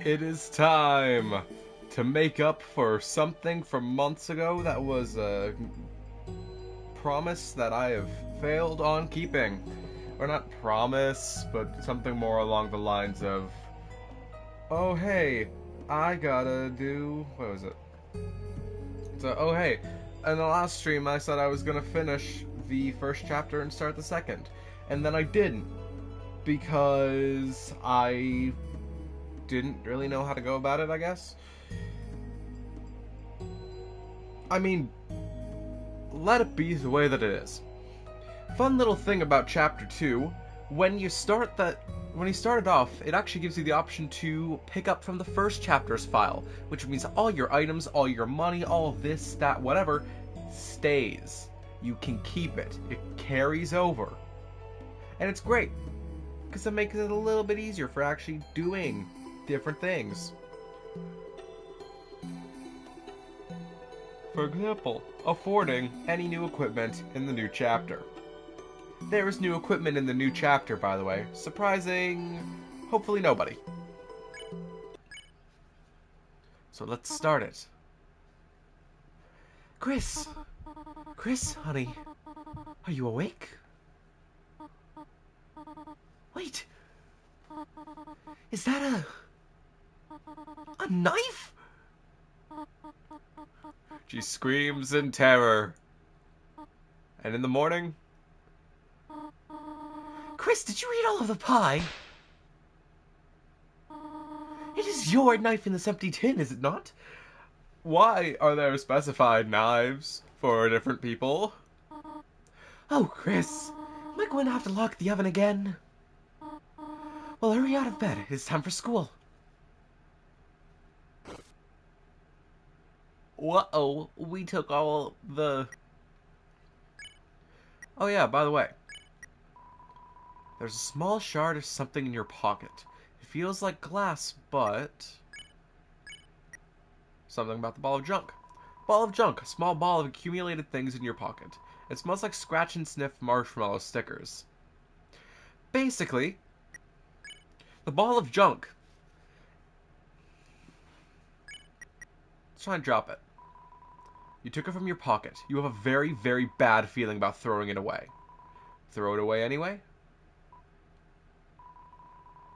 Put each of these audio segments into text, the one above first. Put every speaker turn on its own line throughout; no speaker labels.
It is time to make up for something from months ago that was a promise that I have failed on keeping. Or not promise, but something more along the lines of, oh hey, I gotta do, what was it? So, oh hey, in the last stream I said I was gonna finish the first chapter and start the second. And then I didn't, because I didn't really know how to go about it, I guess. I mean, let it be the way that it is. Fun little thing about chapter 2, when you started off, it actually gives you the option to pick up from the first chapter's file, which means all your items, all your money, all this, that, whatever, stays. You can keep it. It carries over. And it's great, because it makes it a little bit easier for actually doing different things. For example, affording any new equipment in the new chapter. There is new equipment in the new chapter, by the way. Surprising, hopefully nobody. So let's start it. Chris! Chris, honey, are you awake? Wait! Is that a knife? She screams in terror. And in the morning... Chris, did you eat all of the pie? It is your knife in this empty tin, is it not? Why are there specified knives for different people? Oh, Chris, am I going to have to lock the oven again? Well, hurry out of bed. It's time for school. Uh-oh, we took all the... Oh yeah, by the way. There's a small shard of something in your pocket. It feels like glass, but... Something about the ball of junk. Ball of junk, a small ball of accumulated things in your pocket. It smells like scratch and sniff marshmallow stickers. Basically, the ball of junk. Let's try and drop it. You took it from your pocket. You have a very, very bad feeling about throwing it away. Throw it away anyway?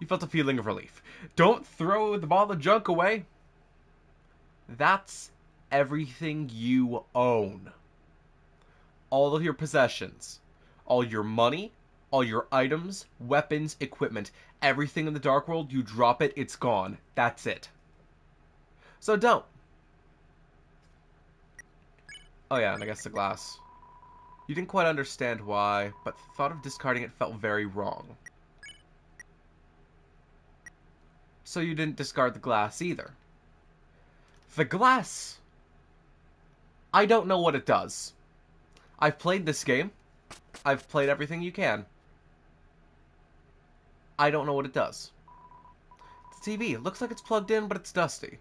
You felt a feeling of relief. Don't throw the ball of junk away. That's everything you own. All of your possessions. All your money. All your items, weapons, equipment. Everything in the Dark World, you drop it, it's gone. That's it. So don't. Oh yeah, and I guess the glass. You didn't quite understand why, but the thought of discarding it felt very wrong. So you didn't discard the glass either. The glass... I don't know what it does. I've played this game. I've played everything you can. I don't know what it does. The TV, it looks like it's plugged in, but it's dusty.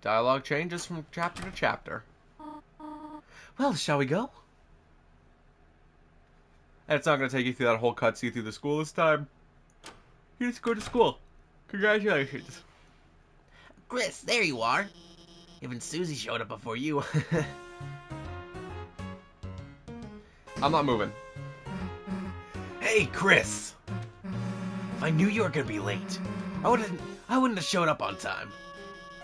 Dialogue changes from chapter to chapter. Well, shall we go? And it's not going to take you through that whole cutscene through the school this time. You just go to school. Congratulations.
Chris, there you are. Even Susie showed up before you.
I'm not moving.
Hey, Chris. If I knew you were gonna be late, I wouldn't have showed up on time.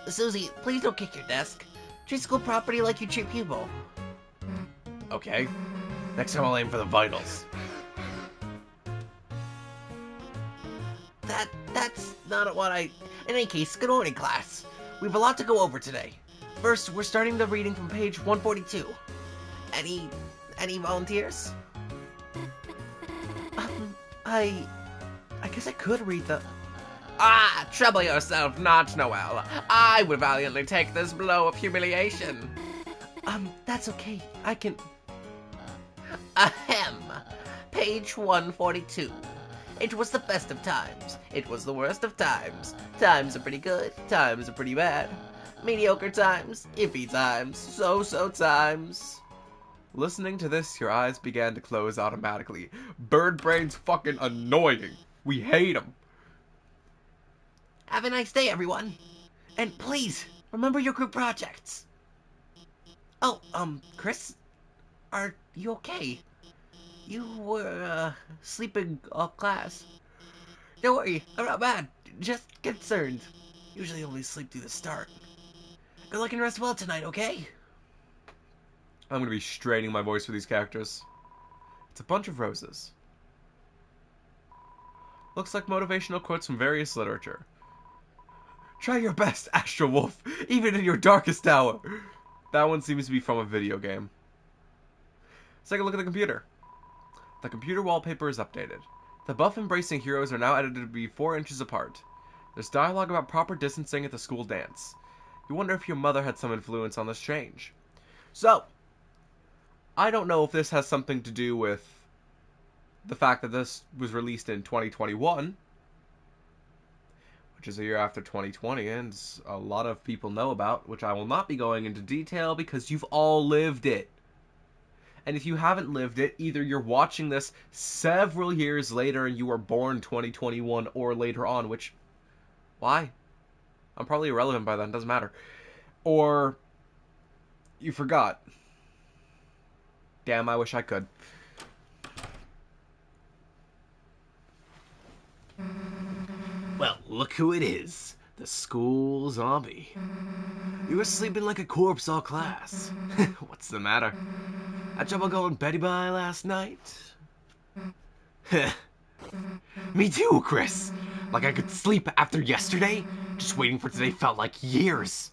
Susie, please don't kick your desk. Treat school property like you treat people.
Okay. Next time I'll aim for the vitals.
That's not what I... In any case, good morning, class. We have a lot to go over today. First, we're starting the reading from page 142. Any volunteers?
I guess I could read the...
Ah, trouble yourself not, Noel. I would valiantly take this blow of humiliation.
That's okay. I can...
Ahem. Page 142. It was the best of times. It was the worst of times. Times are pretty good. Times are pretty bad. Mediocre times. Iffy times. So-so times.
Listening to this, your eyes began to close automatically. Bird Brain's fucking annoying. We hate him.
Have a nice day, everyone. And please, remember your group projects. Oh, Chris? Are you okay? You were, sleeping all class. Don't worry, I'm not mad. Just concerned. Usually only sleep through the start. Good luck and rest well tonight, okay?
I'm gonna be straining my voice for these characters. It's a bunch of roses. Looks like motivational quotes from various literature. Try your best, Astro Wolf, even in your darkest hour. That one seems to be from a video game. Let's take a look at the computer. The computer wallpaper is updated. The buff-embracing heroes are now edited to be 4 inches apart. There's dialogue about proper distancing at the school dance. You wonder if your mother had some influence on this change. So, I don't know if this has something to do with the fact that this was released in 2021, which is a year after 2020, and a lot of people know about, which I will not be going into detail because you've all lived it. And if you haven't lived it, either you're watching this several years later and you were born 2021 or later on, which, why? I'm probably irrelevant by then, doesn't matter. Or you forgot. Damn, I wish I could.
Well, look who it is. The school zombie. You were sleeping like a corpse all class. What's the matter? Had trouble going Betty by last night? Me too, Chris. Like I could sleep after yesterday? Just waiting for today felt like years.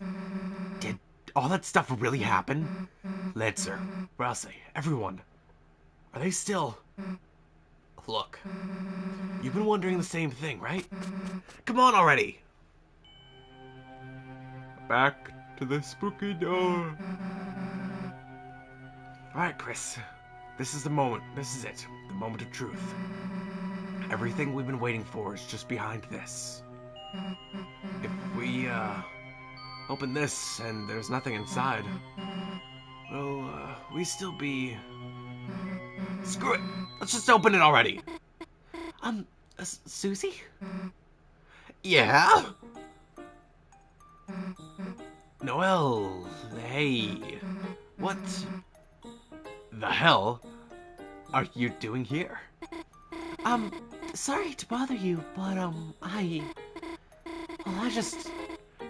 Did all that stuff really happen? Letzer, Rase, everyone. Are they still... Look, you've been wondering the same thing, right? Come on already!
Back to the spooky door.
Alright, Chris. This is the moment. This is it. The moment of truth. Everything we've been waiting for is just behind this. If we, open this and there's nothing inside, will, we still be... Screw it! Let's just open it already!
Susie?
Yeah? Noelle, hey. What the hell are you doing here?
Sorry to bother you, but,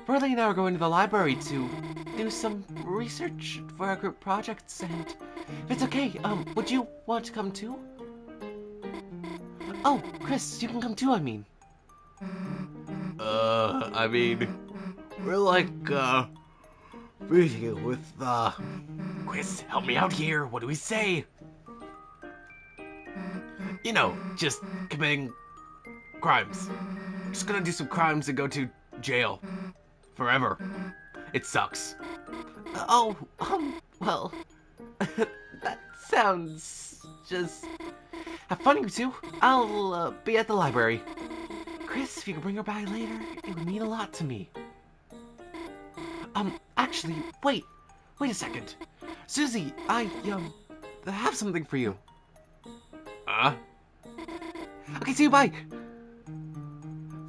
Burley and I are going to the library to do some research for our group projects, and if it's okay, would you want to come too? Oh, Chris, you can come too, I mean.
We're like, meeting with, Chris, help me out here. What do we say? You know, just committing crimes. Just gonna do some crimes and go to jail. Forever. It sucks.
Well, that sounds just... Have fun, you two. I'll, be at the library. Chris, if you could bring her by later, it would mean a lot to me. Actually, wait a second. Susie, I have something for you. Okay, see you, bye.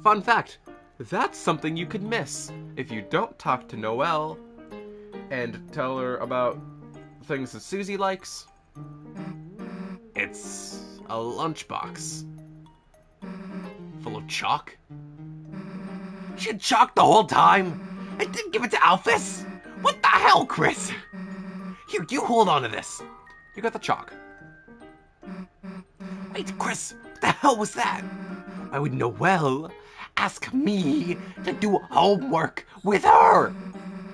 Fun fact, that's something you could miss if you don't talk to Noelle and tell her about things that Susie likes.
It's a lunchbox. Full of chalk? She had chalk the whole time? And didn't give it to Alphys? What the hell, Chris? Here, you hold on to this.
You got the chalk.
Wait, Chris, what the hell was that? Why would Noelle ask me to do homework with her?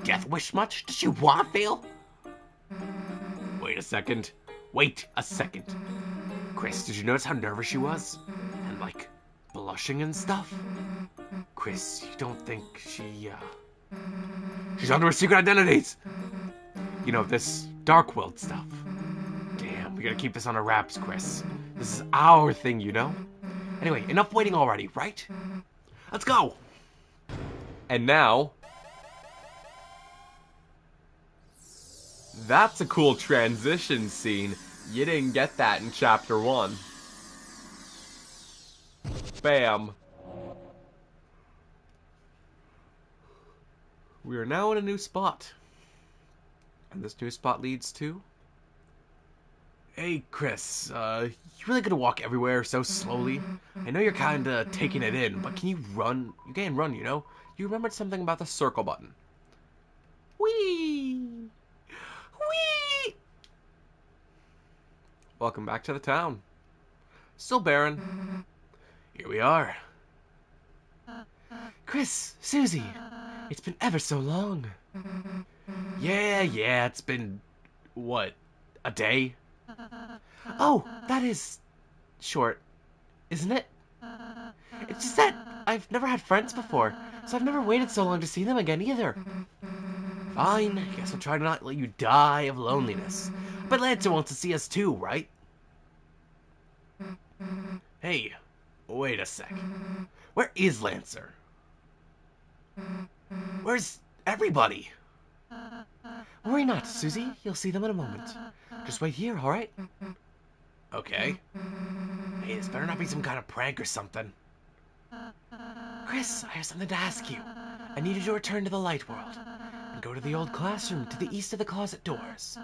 Death wish much? Does she want to fail? Wait a second. Chris, did you notice how nervous she was? And, like, blushing and stuff? Chris, you don't think she's under her secret identities? You know, this Dark World stuff. Damn, we gotta keep this on our wraps, Chris. This is our thing, you know? Anyway, enough waiting already, right? Let's go!
And now... That's a cool transition scene. You didn't get that in Chapter 1. Bam. We are now in a new spot. And this new spot leads to...
Hey, Chris, you really gonna walk everywhere so slowly? I know you're kinda taking it in, but can you run? You can't run, you know?
You remembered something about the circle button.
Whee! Whee!
Welcome back to the town. Still barren.
Here we are.
Chris, Susie, it's been ever so long.
Yeah, it's been, what, a day?
Oh, that is short, isn't it? It's just that I've never had friends before, so I've never waited so long to see them again either.
Fine, I guess I'll try to not let you die of loneliness. But Lancer wants to see us too, right? Hey, wait a sec. Where is Lancer? Where's everybody?
Worry not, Susie. You'll see them in a moment. Just wait here, alright?
Okay. Hey, this better not be some kind of prank or something.
Chris, I have something to ask you. I need you to return to the light world and go to the old classroom to the east of the closet doors.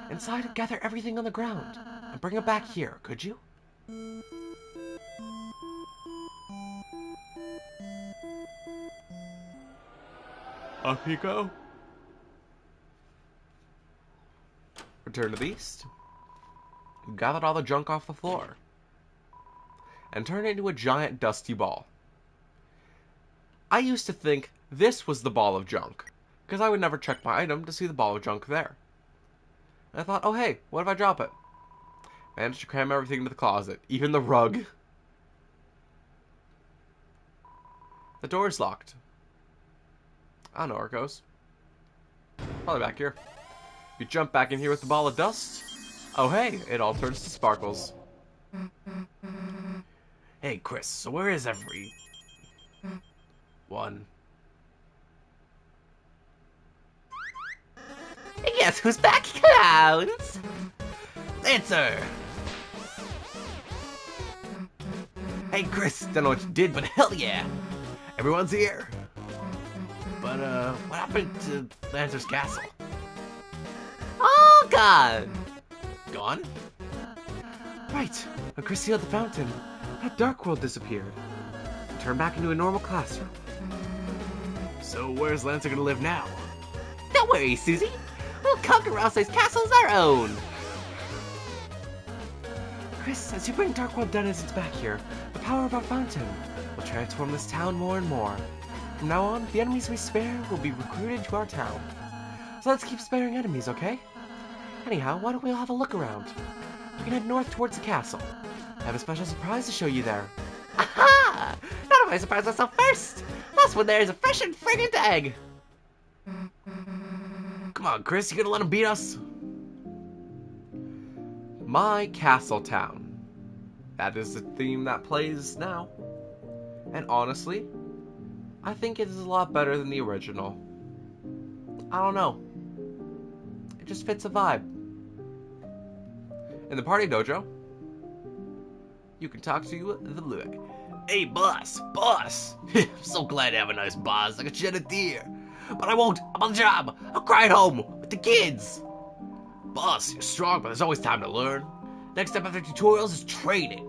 Inside, gather everything on the ground and bring it back here, could you?
Up you go. Return to the east. You gathered all the junk off the floor. And turn it into a giant dusty ball. I used to think this was the ball of junk, because I would never check my item to see the ball of junk there. And I thought, oh hey, what if I drop it? Managed to cram everything into the closet, even the rug. The door's locked. I don't know where it goes. Probably back here. You jump back in here with the ball of dust. Oh hey, it all turns to sparkles.
Hey, Chris, so where is every... one?
Guess who's back, clowns?
Lancer! Hey, Chris, don't know what you did, but hell yeah! Everyone's here! But, what happened to Lancer's castle?
All gone.
Gone?
Right, when Chris sealed the fountain, that dark world disappeared. And turned back into a normal classroom.
So where's Lancer gonna live now?
Don't worry, Susie. We'll conquer Ralsei's castle as our own.
Chris, as you bring Dark World denizens back here, the power of our fountain will transform this town more and more. From now on, the enemies we spare will be recruited to our town. So let's keep sparing enemies, okay? Anyhow, why don't we all have a look around? We can head north towards the castle. I have a special surprise to show you there.
Aha! Not if I surprise myself first. That's when there's a fresh and fragrant egg.
Come on, Chris, you gonna let him beat us?
My Castle Town. That is the theme that plays now. And honestly, I think it is a lot better than the original. I don't know. It just fits a vibe. In the party dojo, you can talk to the blue.
Hey, boss! I'm so glad to have a nice boss. I could shed a tear. But I won't. I'm on the job. I'll cry at home with the kids. Boss, you're strong, but there's always time to learn. Next step after tutorials is training.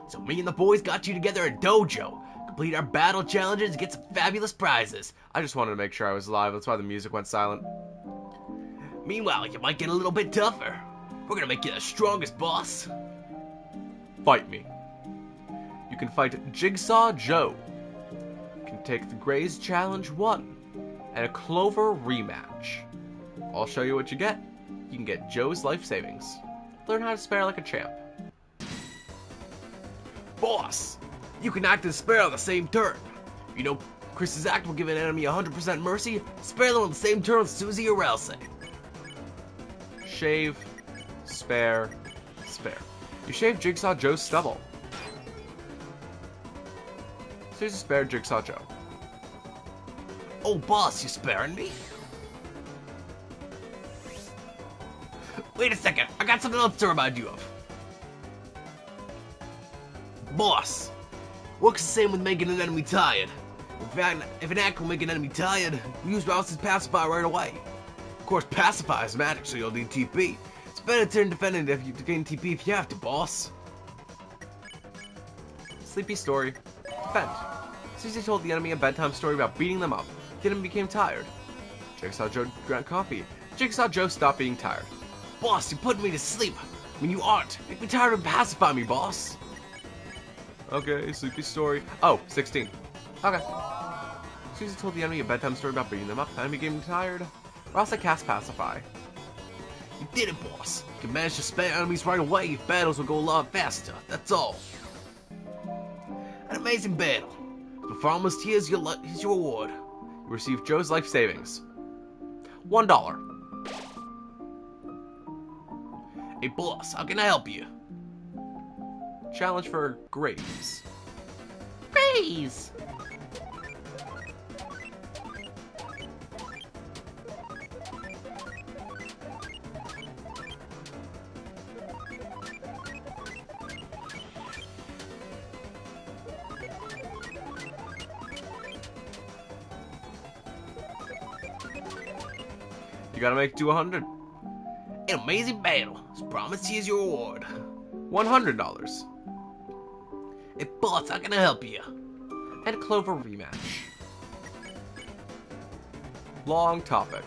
So me and the boys got you together at dojo. Complete our battle challenges and get some fabulous prizes.
I just wanted to make sure I was alive. That's why the music went silent.
Meanwhile, you might get a little bit tougher. We're gonna make you the strongest, boss.
Fight me. You can fight Jigsaw Joe. You can take the Gray's Challenge 1 and a Clover rematch. I'll show you what you get. You can get Joe's life savings. Learn how to spare like a champ.
Boss, you can act and spare on the same turn. You know, Chris's act will give an enemy 100% mercy. Spare them on the same turn with Susie or Ralsei.
Shave, spare, spare. You shave Jigsaw Joe's stubble. Susie spared Jigsaw Joe.
Oh, boss, you sparing me? Wait a second, I got something else to remind you of. Boss, works the same with making an enemy tired. If an act will make an enemy tired, use Bouncing Pacify right away. Of course, Pacify is magic, so you'll need TP. It's better to turn defendant if you gain TP if you have to, boss.
Sleepy story. Defend. Susie told the enemy a bedtime story about beating them up. The enemy became tired. Jigsaw Joe drank coffee. Jigsaw Joe stopped being tired.
Boss, you put me to sleep. I mean, you aren't. Make me tired and pacify me, boss.
Okay, sleepy story. Oh, 16. Okay. Susie told the enemy a bedtime story about beating them up. The enemy became tired. Rasa cast Pacify.
You did it, boss. You can manage to spare enemies right away. Battles will go a lot faster. That's all. An amazing battle. Performance, here's your reward.
You receive Joe's life savings. $1.
Hey, boss, how can I help you?
Challenge for Graves.
Praise!
You gotta make it to 100.
An amazing battle. As promised, here's your reward.
$100.
Hey, boss, how can I help you?
And Clover rematch. Long topic.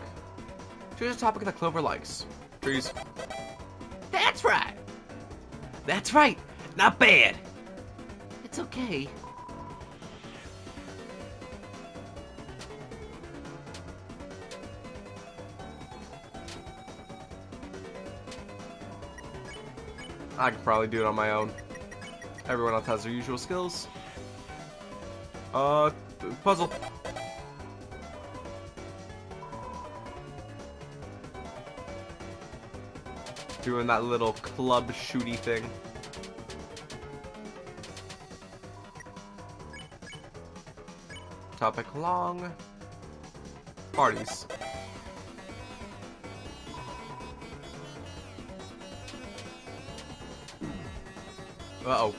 Choose a topic that Clover likes. Trees.
That's right!
That's right. Not bad.
It's okay.
I could probably do it on my own. Everyone else has their usual skills. Puzzle. Doing that little club shooty thing. Topic long. Parties. Uh-oh.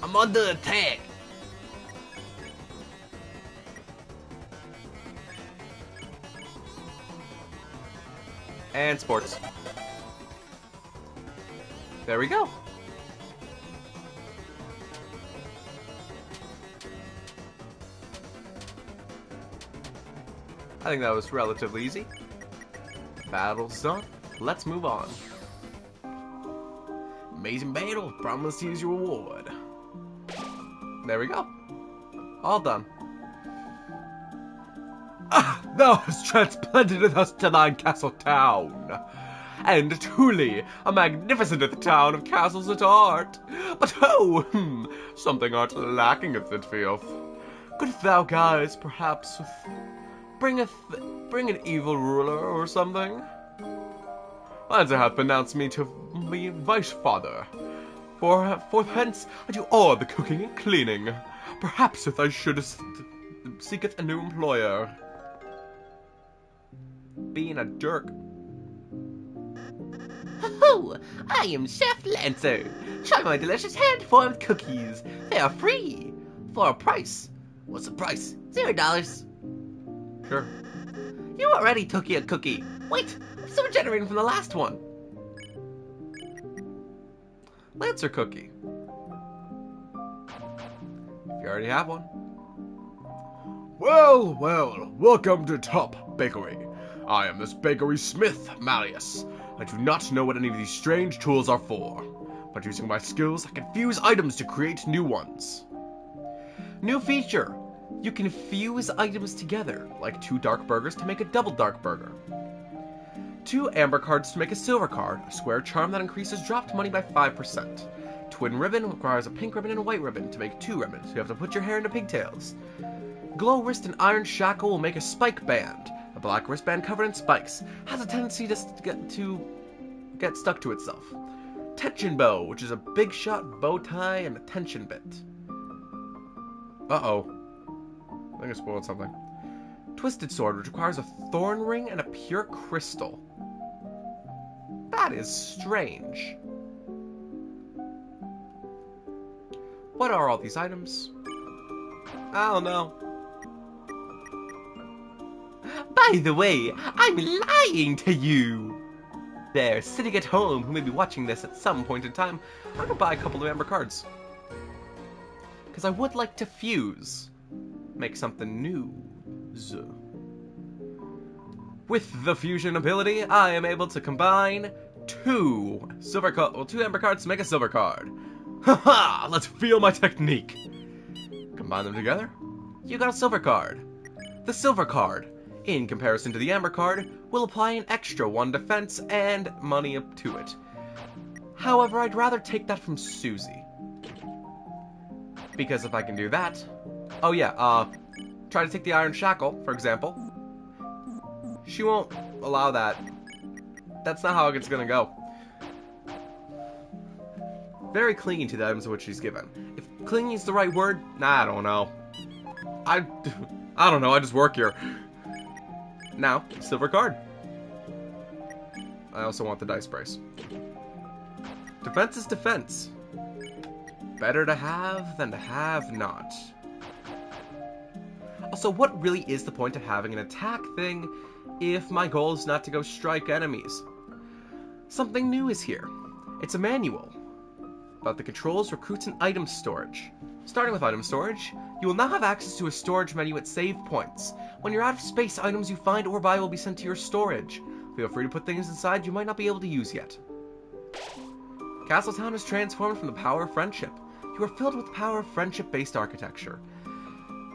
I'm under attack.
And sports. There we go. I think that was relatively easy. Battle's done. Let's move on.
Amazing battle. Promise here's your reward.
There we go. All done.
Thou hast transplanted us to thine castle town.
And truly, a magnificent town of castles it art. But oh, something art lacking at that field. Couldst thou guys perhaps bring an evil ruler or something? As I have pronounced me to be vice father. For hence I do all the cooking and cleaning. Perhaps if I should seek a new employer. Being a jerk.
Oh, I am Chef Lancer. Try my delicious hand-formed cookies. They are free. For a price.
What's the price?
$0.
Sure.
You already took your cookie. Wait, I'm still regenerating from the last one.
Lancer cookie. If you already have one.
Well, welcome to Top Bakery. I am this bakery smith, Malleus. I do not know what any of these strange tools are for, but using my skills, I can fuse items to create new ones.
New feature. You can fuse items together, like 2 dark burgers to make a double dark burger. 2 amber cards to make a silver card, a square charm that increases dropped money by 5%. Twin ribbon requires a pink ribbon and a white ribbon to make 2 ribbons. You have to put your hair into pigtails. Glow wrist and iron shackle will make a spike band. A black wristband covered in spikes has a tendency to get stuck to itself. Tension bow, which is a big shot bow tie and a tension bit. Uh-oh. I think I spoiled something. Twisted sword, which requires a thorn ring and a pure crystal. That is strange. What are all these items? I don't know.
By the way, I'm lying to you. There, sitting at home, who may be watching this at some point in time,
I'm gonna buy a couple of amber cards. Because I would like to fuse. Make something new. With the fusion ability, I am able to combine two amber cards to make a silver card. Haha! Let's feel my technique. Combine them together. You got a silver card. The silver card, in comparison to the amber card, will apply an extra 1 defense and money up to it. However, I'd rather take that from Susie. Because if I can do that... Oh yeah, try to take the Iron Shackle, for example. She won't allow that. That's not how it's gonna go. Very clingy to the items of which she's given. If clingy is the right word, nah, I don't know. I don't know, I just work here. Now, silver card. I also want the dice brace. Defense is defense. Better to have than to have not. Also, what really is the point of having an attack thing if my goal is not to go strike enemies? Something new is here. It's a manual about the controls, recruits, and item storage. Starting with item storage, you will now have access to a storage menu at save points. When you're out of space, items you find or buy will be sent to your storage. Feel free to put things inside you might not be able to use yet. Castletown is transformed from the power of friendship. You are filled with the power of friendship-based architecture.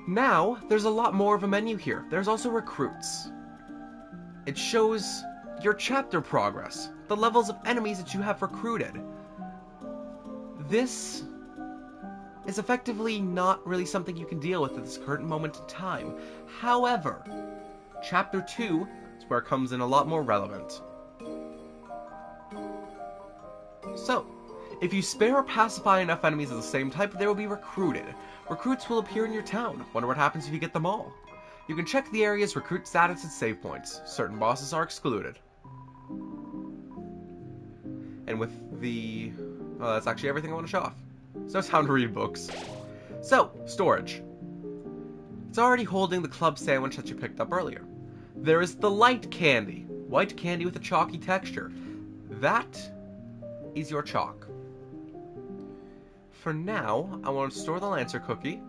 Now, there's a lot more of a menu here. There's also recruits. It shows your chapter progress, the levels of enemies that you have recruited. This is effectively not really something you can deal with at this current moment in time. However, Chapter 2 is where it comes in a lot more relevant. So, if you spare or pacify enough enemies of the same type, they will be recruited. Recruits will appear in your town. Wonder what happens if you get them all. You can check the area's recruit status at save points. Certain bosses are excluded. And with the... Oh, that's actually everything I want to show off. It's no time to read books. So, storage. It's already holding the club sandwich that you picked up earlier. There is the light candy. White candy with a chalky texture. That is your chalk. For now, I want to store the Lancer cookie.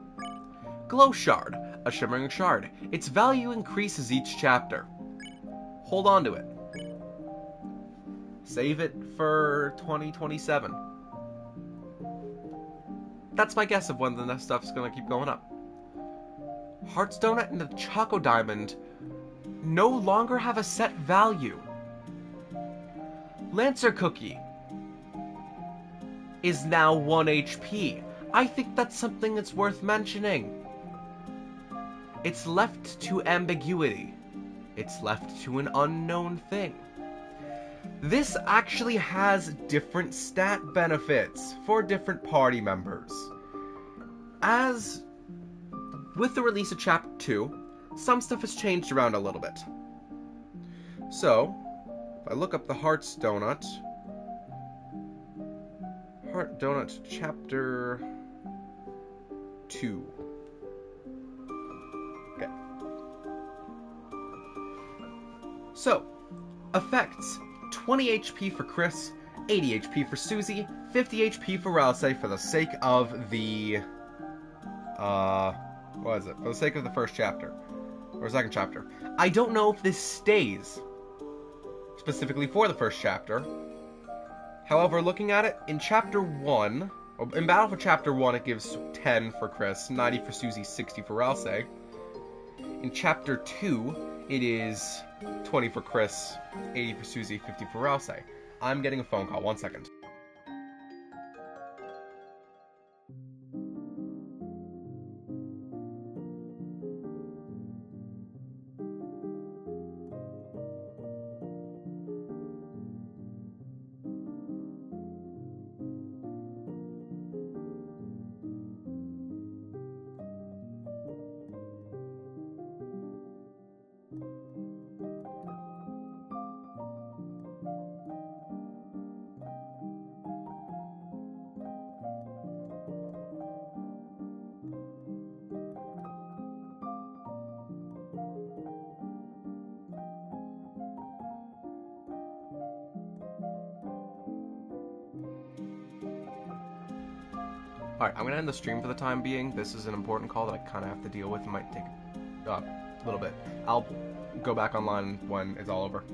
Glow shard. A shimmering shard. Its value increases each chapter. Hold on to it. Save it for 2027. That's my guess of when the next stuff's gonna keep going up. Hearts Donut and the Choco Diamond no longer have a set value. Lancer Cookie is now 1 HP. I think that's something that's worth mentioning. It's left to ambiguity. It's left to an unknown thing. This actually has different stat benefits for different party members. As with the release of Chapter 2, some stuff has changed around a little bit. So, if I look up the Hearts Donut, Heart Donut Chapter 2. Okay. So, effects. 20 HP for Chris, 80 HP for Susie, 50 HP for Ralsei for the sake of the... what is it? For the sake of the first chapter. Or second chapter. I don't know if this stays specifically for the first chapter. However, looking at it, in Chapter 1... In Battle for Chapter 1, it gives 10 for Chris, 90 for Susie, 60 for Ralsei. In Chapter 2, it is 20 for Chris, 80 for Susie, 50 for Ralsei. I'm getting a phone call. 1 second. Alright, I'm gonna end the stream for the time being. This is an important call that I kind of have to deal with. It might take a little bit. I'll go back online when it's all over.